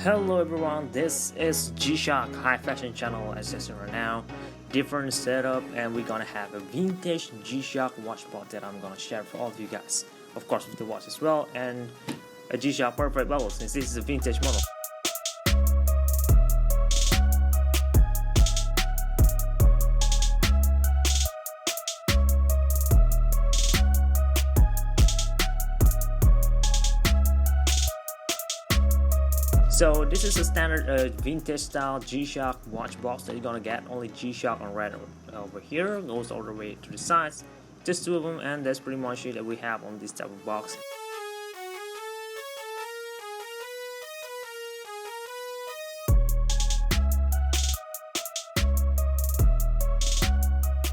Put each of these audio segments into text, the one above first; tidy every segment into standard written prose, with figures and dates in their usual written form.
Hello everyone, this is G-Shock High Fashion Channel as you see right now. Different setup, and we're gonna have a vintage G-Shock watch box that I'm gonna share for all of you guys. Of course with the watch as well, and a G-Shock perfect bubble since this is a vintage model. So this is a standard vintage style G-Shock watch box that you're gonna get. Only G-Shock on red over here, goes all the way to the sides. Just two of them, and that's pretty much it that we have on this type of box.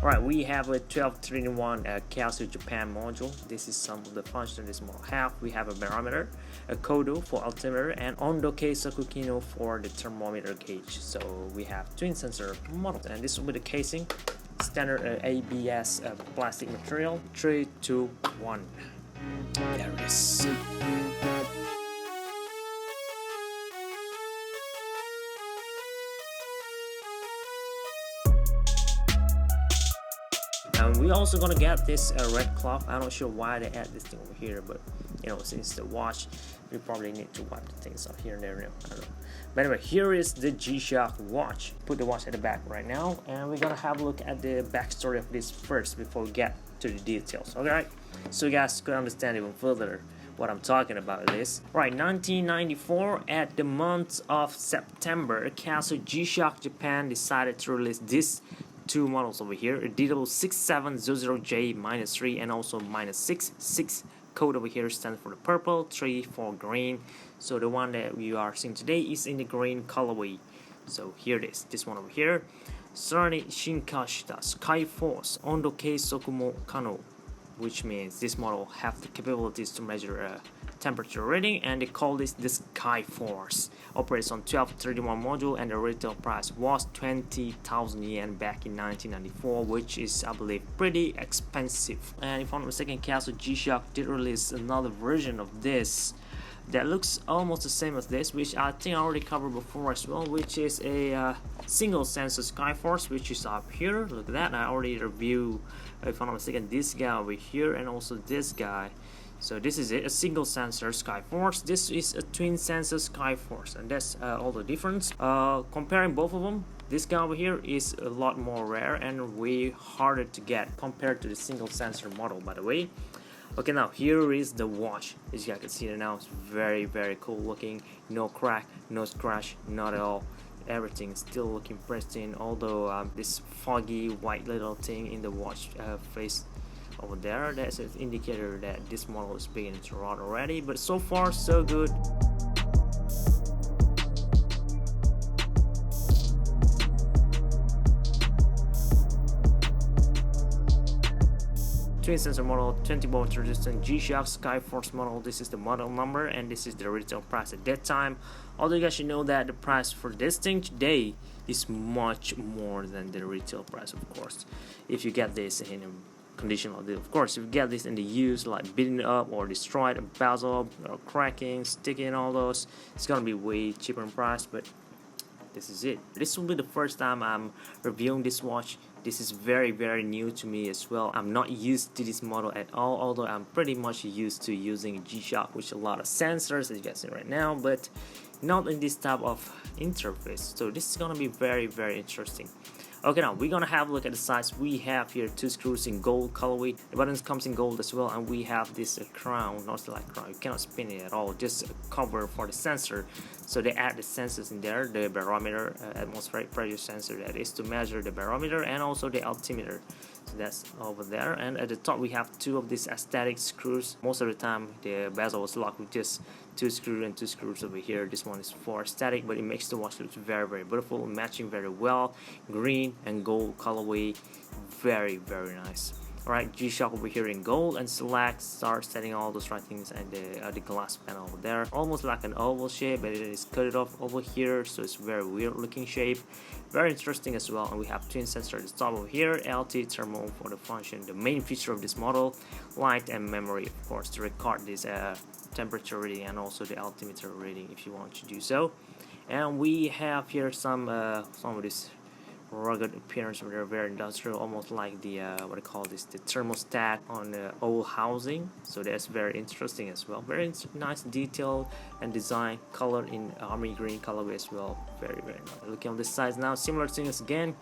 Alright, we have a 12-3-in-1 Casio Japan module. This is some of the functions this model have. We have a barometer, a kodo for altimeter, and ondo keisoku kino for the thermometer gauge. So we have twin sensor model, and this will be the casing, standard ABS plastic material. 3, 2, 1. There it is. We also gonna get this red cloth. I'm not sure why they add this thing over here, but you know, since the watch, we probably need to wipe the things off here and there. I don't know. But anyway, here is the G-Shock watch. Put the watch at the back right now, and we're gonna have a look at the backstory of this first before we get to the details. Alright, so you guys could understand even further what I'm talking about this. Right, 1994, at the month of September, Casio G-Shock Japan decided to release this two models over here, a DW-6700J-3 and also -6 code over here stands for the purple, 3 for green. So the one that we are seeing today is in the green colorway. So here it is, this one over here. Sarani shinkashita Skyforce ondo keisoku mo kano, which means this model have the capabilities to measure temperature reading, and they call this the Skyforce. Operates on 12-31 module, and the retail price was 20,000 yen back in 1994, which is, I believe, pretty expensive. And if I'm not mistaken, Casio G-Shock did release another version of this that looks almost the same as this, which I think I already covered before as well, which is a single sensor Skyforce, which is up here. Look at that, I already reviewed, if I'm not mistaken, this guy over here and also this guy. So this is it, a single sensor Skyforce. This is a twin sensor Skyforce, and that's all the difference. Comparing both of them, this guy over here is a lot more rare and way harder to get compared to the single sensor model, by the way. Okay, now here is the watch. As you guys can see it now, it's very cool looking. No crack, no scratch, not at all. Everything is still looking pristine, although this foggy white little thing in the watch face over there, that's an indicator that this model is beginning to rot already, but so far so good. Twin sensor model, 20 volt resistant G-Shock Skyforce model. This is the model number, and this is the retail price at that time. Although you guys should know that the price for this thing today is much more than the retail price, of course. If you get this in a conditional deal, of course, if you get this in the use, like beating up or destroyed, a bezel or cracking, sticking, all those, it's gonna be way cheaper in price. But this is it. This will be the first time I'm reviewing this watch. This is very new to me as well. I'm not used to this model at all, although I'm pretty much used to using G-Shock with a lot of sensors, as you guys see right now, but not in this type of interface. So this is gonna be very interesting. Okay, now we're gonna have a look at the sides. We have here two screws in gold colorway. The buttons comes in gold as well, and we have this crown, not like crown. You cannot spin it at all. Just a cover for the sensor. So they add the sensors in there, the barometer, atmospheric pressure sensor, that is to measure the barometer, and also the altimeter. So that's over there. And at the top we have two of these aesthetic screws. Most of the time the bezel was locked with just two screws and two screws over here. This one is for static, but it makes the watch look very beautiful, matching very well. Green and gold colorway, very nice. Alright, G-Shock over here in gold, and select, start setting all those right things, and the glass panel over there, almost like an oval shape, but it is cut it off over here, so it's very weird looking shape, very interesting as well. And we have twin sensor at the top over here, LT thermal for the function, the main feature of this model, light and memory, of course, to record this temperature reading and also the altimeter reading if you want to do so. And we have here some of this rugged appearance. They're very industrial, almost like the what do you call this, the thermostat on old housing. So that's very interesting as well. Very nice detail and design, colored in army green colorway as well. Very nice. Looking on this side now, similar things again.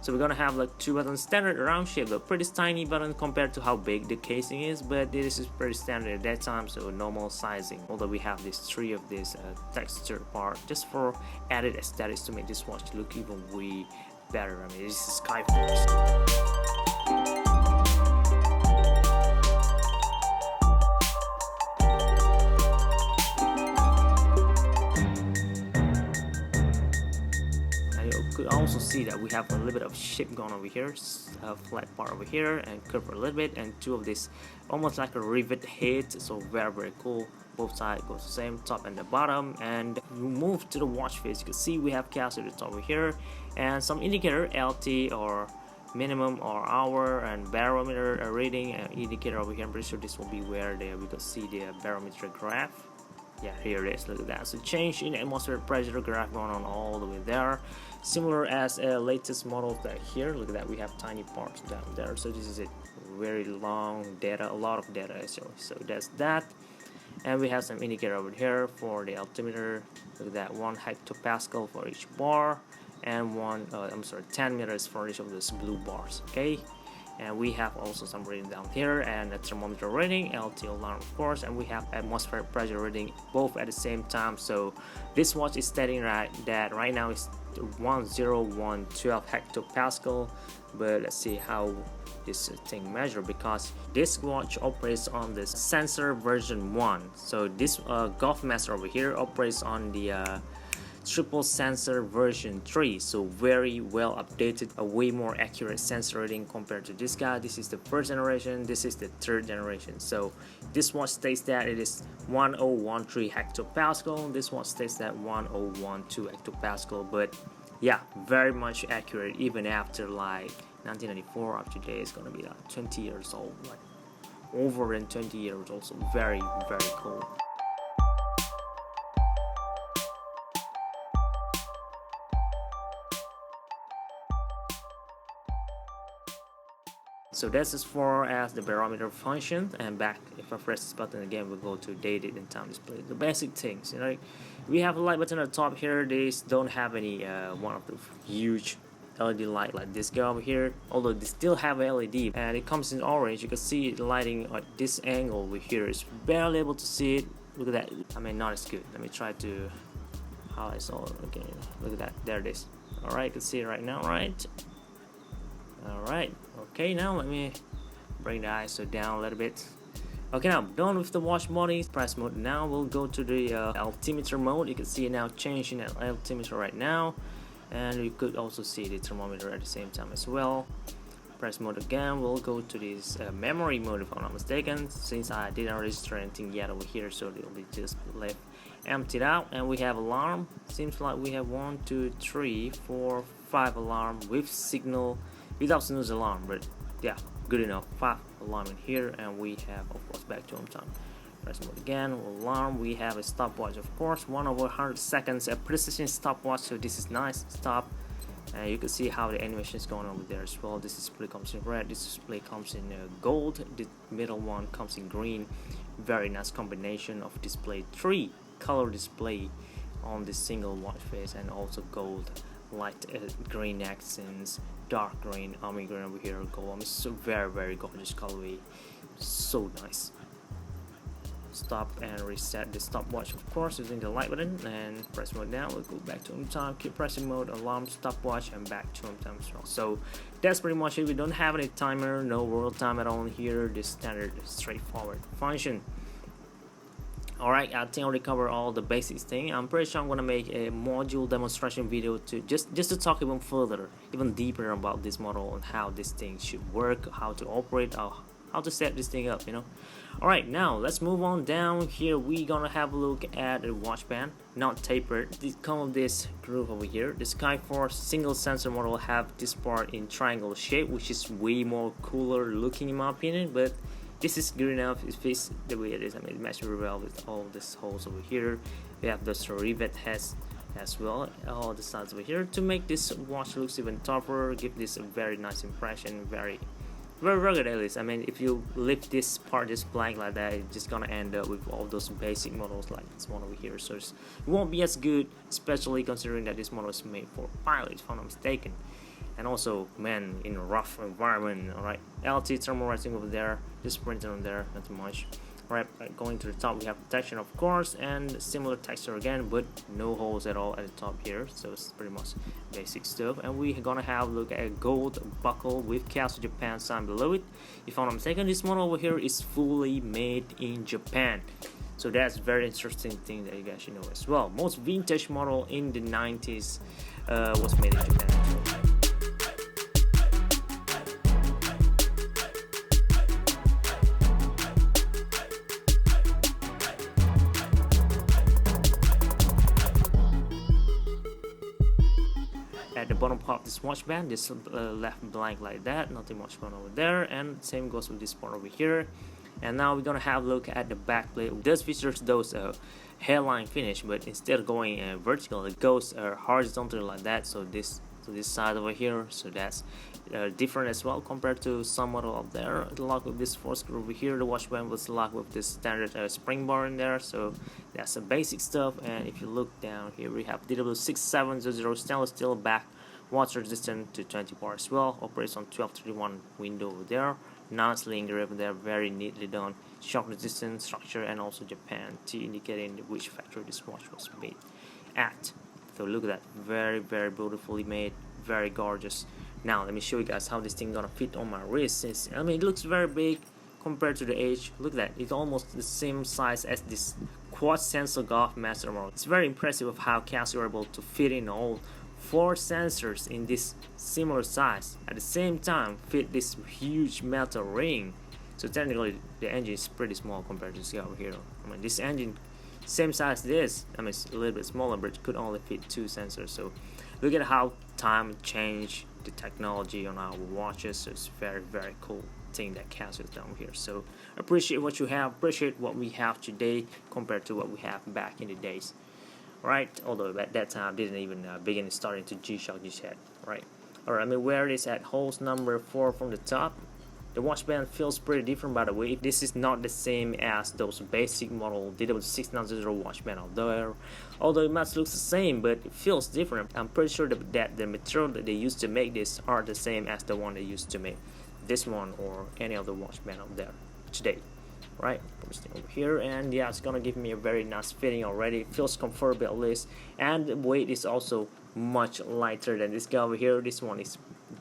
So we're gonna have like 2 buttons, standard round shape, but pretty tiny button compared to how big the casing is, but this is pretty standard at that time, so normal sizing. Although we have these 3 of this texture part just for added aesthetics to make this watch look even way better. I mean, this is Skyforce. Could also see that we have a little bit of shape going over here, a flat part over here and curve a little bit, and 2 of this almost like a rivet head, so very cool. Both sides goes the same, top and the bottom. And we move to the watch face, you can see we have chaos at the top over here and some indicator, LT or minimum or hour, and barometer reading and indicator over here. I'm pretty sure this will be where we can see the barometer graph. Yeah, here it is, look at that. So change in atmospheric pressure graph going on all the way there, similar as latest model that here. Look at that, we have tiny parts down there. So this is it, very long data, a lot of data actually. So that's that. And we have some indicator over here for the altimeter. Look at that, 1 hectopascal for each bar, and 10 meters for each of those blue bars. Okay. And we have also some reading down here, and a thermometer reading, LT alarm of course, and we have atmospheric pressure reading both at the same time. So this watch is stating that right now it's 10112 hectopascal, but let's see how this thing measure, because this watch operates on the sensor version 1. So this Golf Master over here operates on the triple sensor version 3, so very well updated, a way more accurate sensor reading compared to this guy. This is the 1st generation, this is the 3rd generation. So this one states that it is 1013 hectopascal, this one states that 1012 hectopascal, but yeah, very much accurate even after like 1994 up to today. It's gonna be like 20 years old, like over than 20 years old. So very cool. So that's as far as the barometer function. And back, if I press this button again, we'll go to date and time display. The basic things, you know, we have a light button at the top here. These don't have any one of the huge LED light like this guy over here, although they still have a LED, and it comes in orange. You can see it lighting at this angle over here. It's barely able to see it. Look at that. I mean, not as good. Let me try to highlight it all again. Look at that, there it is. All right, you can see it right now, right? Alright, okay, now let me bring the ISO down a little bit. Okay, now I'm done with the watch body press mode. Now we'll go to the altimeter mode. You can see it now changing at altimeter right now, and you could also see the thermometer at the same time as well. Press mode again, we'll go to this memory mode if I'm not mistaken, since I didn't register anything yet over here, so it'll be just left emptied out. And we have alarm. Seems like we have 1 2 3 4 5 alarm with signal, without snooze alarm, but yeah, good enough. 5 alarm in here, and we have of course back to home time. Press mode again, alarm. We have a stopwatch, of course, 1/100 seconds, a precision stopwatch, so this is nice. Stop, and you can see how the animation is going on over there as well. This display comes in red, this display comes in gold, the middle one comes in green. Very nice combination of display, 3 color display on this single watch face, and also gold, light green accents, dark green, army green over here, gold. It's so very gorgeous colorway, so nice. Stop and reset the stopwatch, of course, using the light button, and press mode now. We'll go back to home time, keep pressing mode, alarm, stopwatch, and back to home time as well. So that's pretty much it. We don't have any timer, no world time at all here, this standard straightforward function. Alright, I think I already covered all the basics thing. I'm pretty sure I'm gonna make a module demonstration video to just to talk even further, even deeper about this model and how this thing should work, how to operate, how to set this thing up, you know. Alright, now let's move on down here. We're gonna have a look at a watch band, not tapered. This come of this groove over here. The Skyforce single sensor model have this part in triangle shape, which is way more cooler looking in my opinion, but this is good enough. It fits the way it is. I mean, it matches very well with all these holes over here. We have those rivet heads as well, all the sides over here, to make this watch looks even tougher, give this a very nice impression, very rugged at least. I mean, if you leave this part just blank like that, it's just gonna end up with all those basic models like this one over here. So it won't be as good, especially considering that this model is made for pilots, if I'm not mistaken. And also, man, in a rough environment. Alright, LT thermal rating over there, just printed on there, not too much. Alright, going to the top, we have protection of course, and similar texture again, but no holes at all at the top here, so it's pretty much basic stuff. And we're gonna have a look at a gold buckle with Casio Japan sign below it. If I'm not mistaken, this model over here is fully made in Japan, so that's very interesting thing that you guys should know as well. Most vintage model in the 90s was made in Japan. At the bottom part of this watch band, just left blank like that, nothing much going on over there, and same goes with this part over here. And now we're gonna have a look at the back plate. It does feature those hairline finish, but instead of going vertical, it goes horizontally like that. So this side over here, so that's different as well compared to some model up there. The lock with this 4 screw over here, the watch band was locked with this standard spring bar in there, so that's the basic stuff. And if you look down here, we have DW-6700 stainless steel back, water resistant to 20 bar as well, operates on 1231 window over there, nicely engraved there, very neatly done, shock resistant structure, and also Japan T indicating which factory this watch was made at. So look at that, very beautifully made, very gorgeous. Now let me show you guys how this thing gonna fit on my wrist. I mean, it looks very big compared to the age. Look at that, it's almost the same size as this quad sensor golf master model. It's very impressive of how Casio are able to fit in all 4 sensors in this similar size, at the same time fit this huge metal ring. So technically the engine is pretty small compared to this guy over here. I mean, this engine same size as this, I mean it's a little bit smaller, but it could only fit 2 sensors. So look at how time changed the technology on our watches. So it's very cool thing that Casio has done here. So appreciate what you have, appreciate what we have today compared to what we have back in the days. Right, although at that time didn't even begin starting to G-Shock just yet. Right, alright, I mean, where it is at holes number 4 from the top. The watch band feels pretty different, by the way. This is not the same as those basic model DW-6700 watch band out there. Although it might look the same, but it feels different. I'm pretty sure that the material that they used to make this are the same as the one they used to make this one or any other watch band out there today. Right, over here, and yeah, it's gonna give me a very nice fitting already. It feels comfortable at least, and the weight is also much lighter than this guy over here. This one is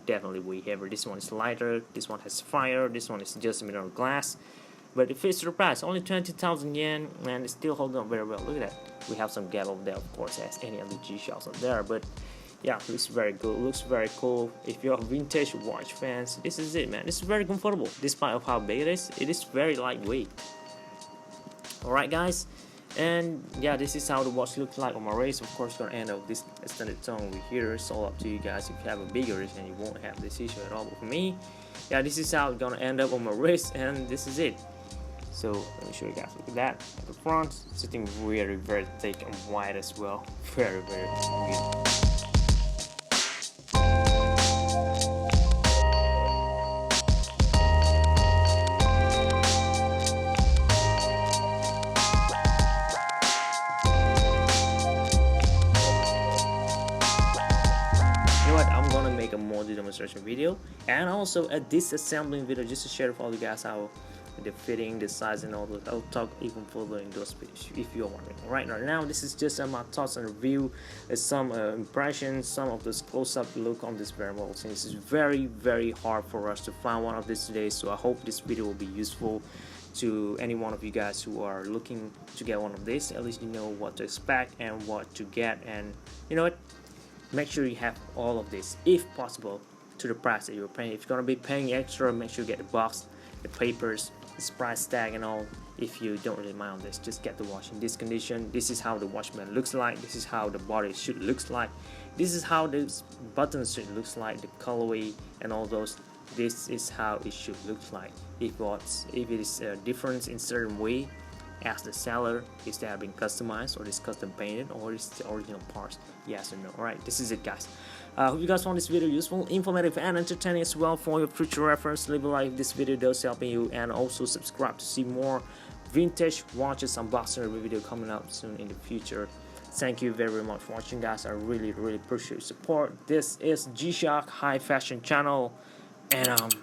definitely way heavier. This one is lighter, this one has fire, this one is just mineral glass, but it fits the price, only 20,000 yen, and it's still holding up very well. Look at that, we have some gap over there, of course, as any other G-Shocks up there, but yeah, looks very good, looks very cool. If you're vintage watch fans, this is it, man. This is very comfortable, despite of how big it is very lightweight. Alright guys, and yeah, this is how the watch looks like on my wrist. Of course, gonna end up with this extended tongue over here. It's all up to you guys. If you have a bigger wrist, and you won't have this issue at all. But for me, yeah, this is how it's gonna end up on my wrist, and this is it. So let me show you guys. Look at that at the front, sitting very thick and wide as well. Very good. Make a more demonstration video and also a disassembling video just to share with all you guys how the fitting, the size, and all those. I'll talk even further in those videos if you're wondering. Right now, this is just my thoughts and review, some impressions, some of this close-up look on this very model. Since it's very hard for us to find one of these today, so I hope this video will be useful to any one of you guys who are looking to get one of these. At least you know what to expect and what to get, and you know what, make sure you have all of this if possible to the price that you're paying. If you're gonna be paying extra, make sure you get the box, the papers, this price tag and all. If you don't really mind on this, just get the watch in this condition. This is how the watch band looks like, this is how the body should looks like, this is how this button should looks like, the colorway and all those this is how it should look like. If it is different in certain way, ask the seller, is that being customized or is custom painted or is the original parts, yes or no. Alright, this is it, guys. Hope you guys found this video useful, informative, and entertaining as well. For your future reference, leave a like if this video does help you, and also subscribe to see more vintage watches unboxing review video coming out soon in the future. Thank you very much for watching, guys. I really appreciate your support. This is G-Shock High Fashion channel, and